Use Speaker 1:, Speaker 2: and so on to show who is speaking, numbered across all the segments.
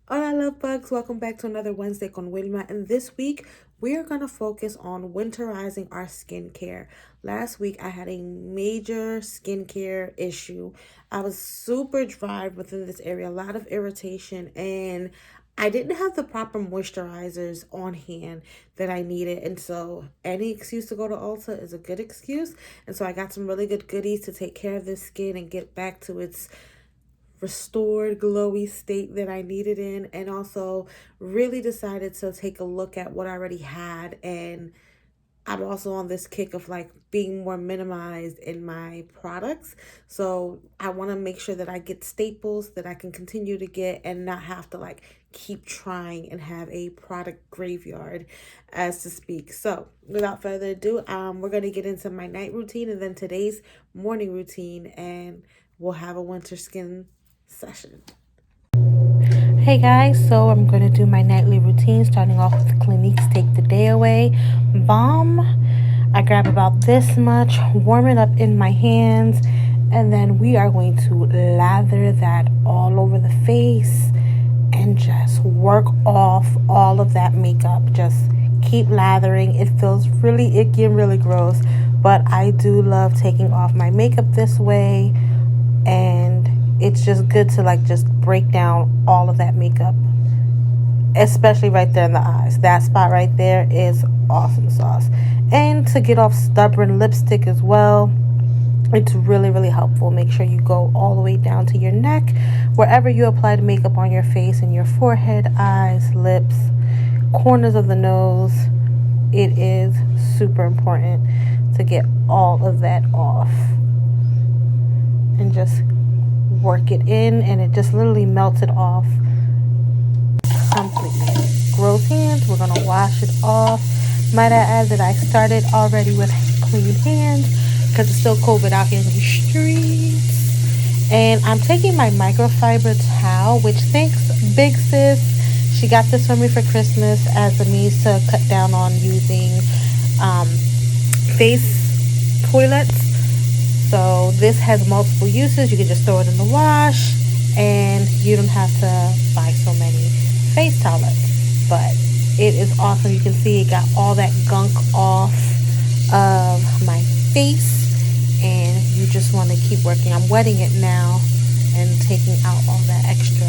Speaker 1: Hola, love bugs. Welcome back to another Wednesday Con Wilma. And this week, we are going to focus on winterizing our skincare. Last week, I had a major skincare issue. I was super dry within this area, a lot of irritation, and I didn't have the proper moisturizers on hand that I needed. And so, any excuse to go to Ulta is a good excuse. And so, I got some really good goodies to take care of this skin and get back to its restored glowy state that I needed in, and also really decided to take a look at what I already had. And I'm also on this kick of like being more minimized in my products. So I want to make sure that I get staples that I can continue to get and not have to like keep trying and have a product graveyard, as to speak. So without further ado, we're going to get into my night routine and then today's morning routine, and we'll have a winter skin session. Hey guys, so I'm going to do my nightly routine starting off with Clinique's Take the Day Away balm. I grab about this much, warm it up in my hands, and then we are going to lather that all over the face and just work off all of that makeup. Just keep lathering. It feels really icky and really gross, but I do love taking off my makeup this way, and it's just good to like just break down all of that makeup, especially right there in the eyes. That spot right there is awesome sauce. And to get off stubborn lipstick as well, it's really helpful. Make sure you go all the way down to your neck, wherever you applied makeup on your face, and your forehead, eyes, lips, corners of the nose. It is super important to get all of that off and just work it in, and it just literally melts it off completely. Gross hands, we're gonna wash it off. Might I add that I started already with clean hands because it's still COVID out here in the streets. And I'm taking my microfiber towel, which thanks Big Sis. She got this for me for Christmas as a means to cut down on using face toilets. So this has multiple uses. You can just throw it in the wash and you don't have to buy so many face towelettes. But it is awesome. You can see it got all that gunk off of my face, and you just want to keep working. I'm wetting it now and taking out all that extra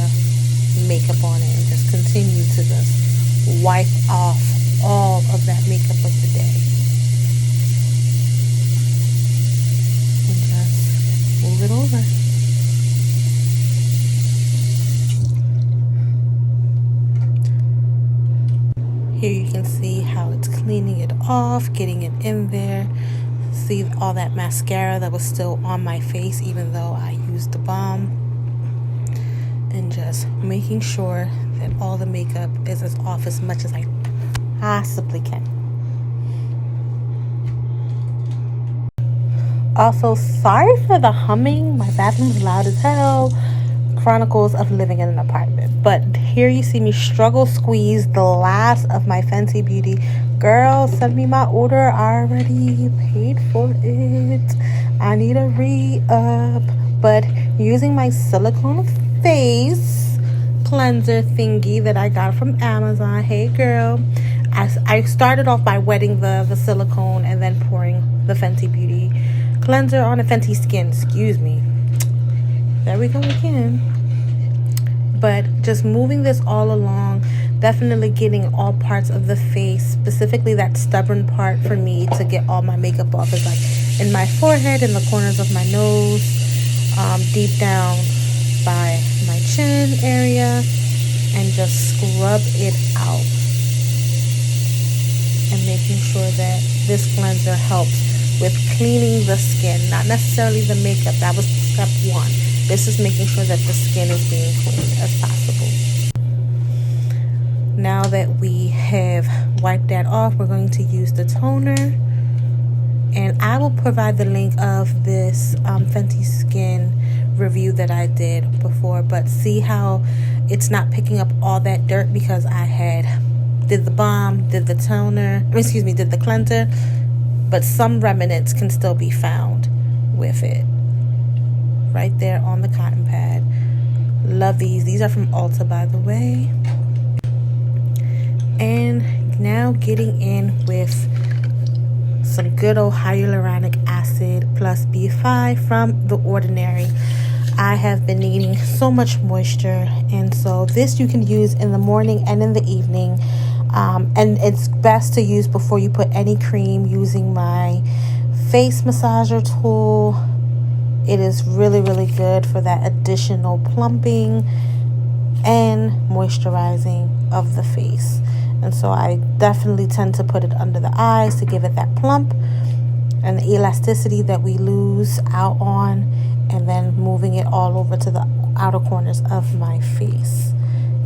Speaker 1: makeup on it, and just continue to just wipe off all of that makeup of the day. Move it over. Here you can see how it's cleaning it off, getting it in there. See all that mascara that was still on my face even though I used the balm. And just making sure that all the makeup is as off as much as I possibly can. Also, sorry for the humming. My bathroom's loud as hell. Chronicles of living in an apartment. But here you see me struggle squeeze the last of my Fenty Beauty. Girl, send me my order. I already paid for it. I need a re-up. But using my silicone face cleanser thingy that I got from Amazon. Hey girl. I started off by wetting the silicone and then pouring the Fenty Beauty cleanser on a Fenty Skin, excuse me. There we go again. But just moving this all along, definitely getting all parts of the face, specifically that stubborn part for me to get all my makeup off is like in my forehead, in the corners of my nose, deep down by my chin area, and just scrub it out. And making sure that this cleanser helps with cleaning the skin, not necessarily the makeup. That was step one. This is making sure that the skin is being cleaned as possible. Now that we have wiped that off, we're going to use the toner. And I will provide the link of this Fenty Skin review that I did before. But see how it's not picking up all that dirt because I did the balm, did the toner, did the cleanser. But some remnants can still be found with it. Right there on the cotton pad. Love these. These are from Ulta, by the way. And now getting in with some good old hyaluronic acid plus B5 from The Ordinary. I have been needing so much moisture, and so this you can use in the morning and in the evening, and it's best to use before you put any cream using my face massager tool. It is really, really good for that additional plumping and moisturizing of the face. And so I definitely tend to put it under the eyes to give it that plump and the elasticity that we lose out on, and then moving it all over to the outer corners of my face.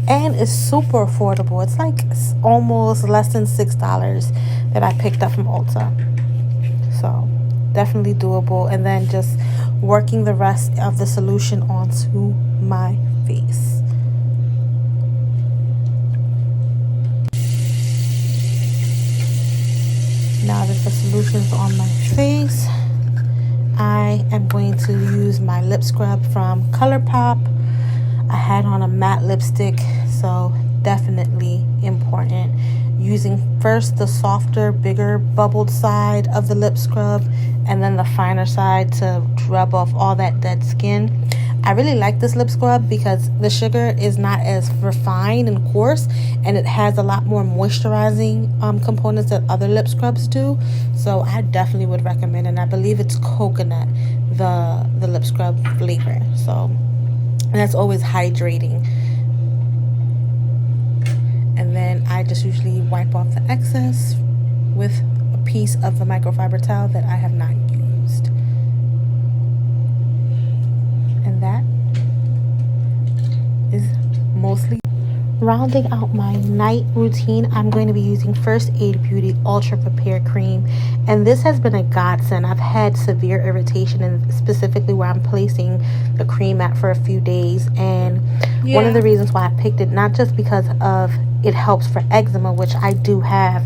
Speaker 1: And it's super affordable. It's like almost less than $6 that I picked up from Ulta. So definitely doable. And then just working the rest of the solution onto my face. Now that the solution's on my face, I am going to use my lip scrub from ColourPop. I had on a matte lipstick, so definitely important. Using first the softer, bigger, bubbled side of the lip scrub, and then the finer side to rub off all that dead skin. I really like this lip scrub because the sugar is not as refined and coarse, and it has a lot more moisturizing components that other lip scrubs do. So I definitely would recommend, and I believe it's coconut, the lip scrub flavor. So that's always hydrating. And then I just usually wipe off the excess with a piece of the microfiber towel that I have not used. And that is mostly. Rounding out my night routine, I'm going to be using First Aid Beauty Ultra Repair Cream, and this has been a godsend. I've had severe irritation, and specifically where I'm placing the cream at for a few days, and one of the reasons why I picked it, not just because of it helps for eczema, which I do have,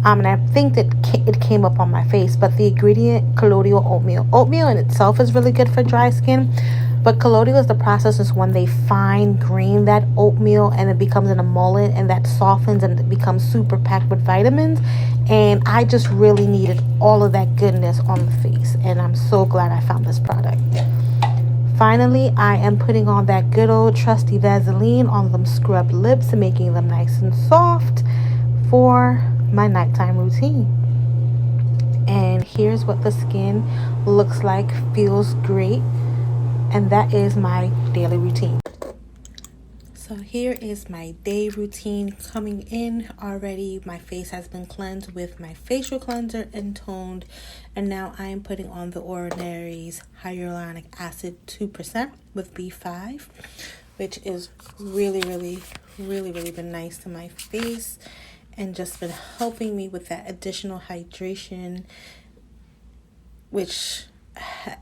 Speaker 1: and I think that it came up on my face, but the ingredient, colloidal oatmeal. Oatmeal in itself is really good for dry skin, but colloidal is the process is when they fine grain that oatmeal and it becomes an emollient, and that softens and it becomes super packed with vitamins. And I just really needed all of that goodness on the face, and I'm so glad I found this product. Finally, I am putting on that good old trusty Vaseline on them scrubbed lips and making them nice and soft for my nighttime routine. And here's what the skin looks like, feels great. And that is my daily routine. So here is my day routine coming in already. My face has been cleansed with my facial cleanser and toned. And now I am putting on The Ordinary's Hyaluronic Acid 2% with B5, which is really been nice to my face and just been helping me with that additional hydration,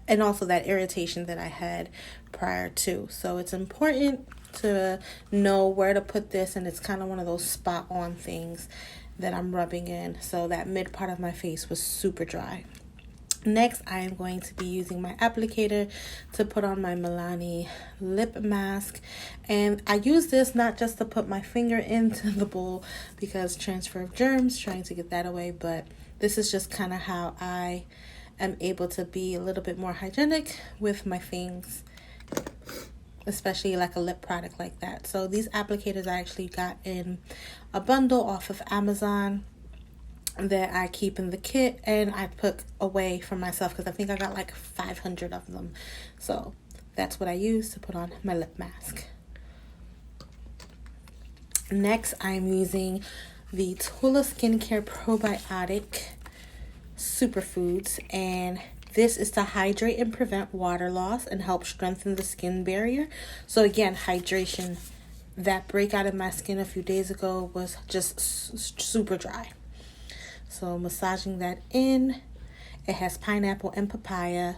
Speaker 1: and also that irritation that I had prior to. So it's important to know where to put this, and it's kind of one of those spot on things that I'm rubbing in. So that mid part of my face was super dry. Next, I am going to be using my applicator to put on my Milani lip mask. And I use this not just to put my finger into the bowl because transfer of germs, trying to get that away, but this is just kind of how I am able to be a little bit more hygienic with my things, especially like a lip product like that. So these applicators I actually got in a bundle off of Amazon that I keep in the kit, and I put away for myself because I think I got like 500 of them. So that's what I use to put on my lip mask. Next, I'm using the Tula Skincare Probiotic Superfoods, and this is to hydrate and prevent water loss and help strengthen the skin barrier. So again, hydration. That breakout in my skin a few days ago was just super dry. So massaging that in. It has pineapple and papaya,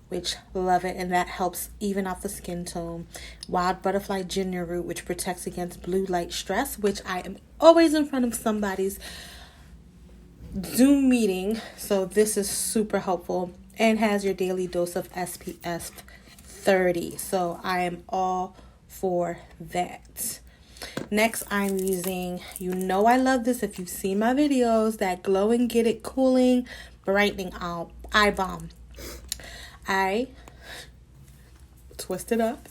Speaker 1: which love it, and that helps even out the skin tone. Wild butterfly ginger root, which protects against blue light stress, which I am always in front of somebody's Zoom meeting, so this is super helpful, and has your daily dose of SPF 30. So I am all for that. Next, I'm using, you know I love this if you've seen my videos, that Glow and Get It Cooling Brightening Eye Balm. I twist it up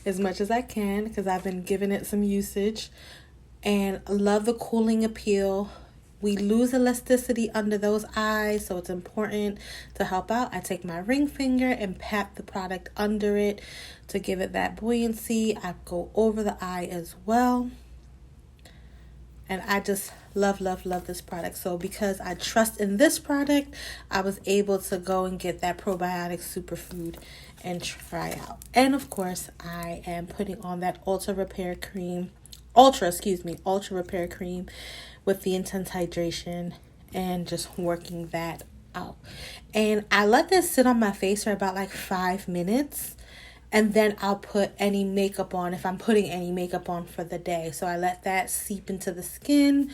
Speaker 1: as much as I can because I've been giving it some usage and love the cooling appeal. We lose elasticity under those eyes, so it's important to help out. I take my ring finger and pat the product under it to give it that buoyancy. I go over the eye as well. And I just love, love, love this product. So because I trust in this product, I was able to go and get that probiotic superfood and try out. And of course, I am putting on that ultra repair cream with the intense hydration and just working that out. And I let this sit on my face for about like 5 minutes. And then I'll put any makeup on if I'm putting any makeup on for the day. So I let that seep into the skin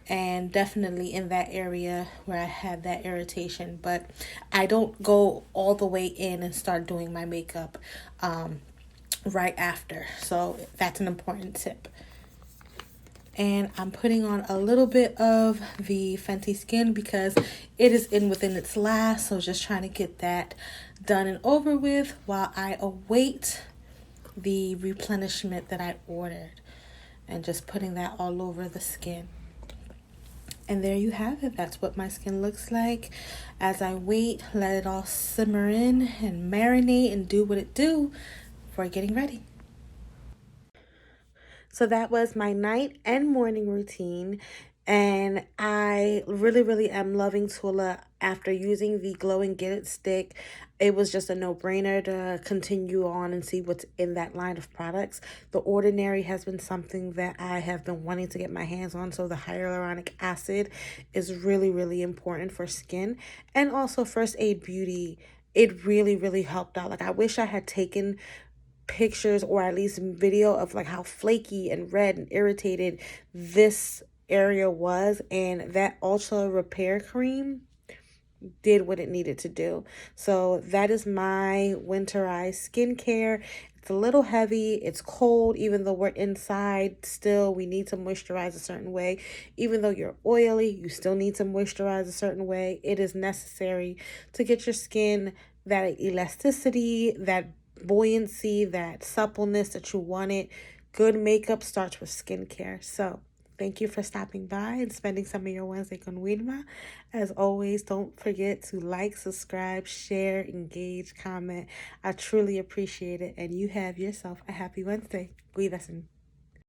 Speaker 1: and definitely in that area where I had that irritation. But I don't go all the way in and start doing my makeup right after. So that's an important tip. And I'm putting on a little bit of the Fenty Skin because it is within its last. So just trying to get that done and over with while I await the replenishment that I ordered. And just putting that all over the skin. And there you have it. That's what my skin looks like. As I wait, let it all simmer in and marinate and do what it do before getting ready. So that was my night and morning routine. And I really, really am loving Tula. After using the Glow and Get It stick, it was just a no-brainer to continue on and see what's in that line of products. The Ordinary has been something that I have been wanting to get my hands on. So the hyaluronic acid is really, really important for skin. And also First Aid Beauty, it really, really helped out. Like I wish I had taken pictures or at least video of like how flaky and red and irritated this area was, and that ultra repair cream did what it needed to do. So that is my winterized skincare. It's a little heavy, it's cold, even though we're inside, still we need to moisturize a certain way. Even though you're oily, you still need to moisturize a certain way. It is necessary to get your skin that elasticity, that buoyancy, that suppleness that you wanted. Good makeup starts with skincare. So thank you for stopping by and spending some of your Wednesday Con Wilma. As always, don't forget to like, subscribe, share, engage, comment. I truly appreciate it. And you have yourself a happy Wednesday. Cuídense.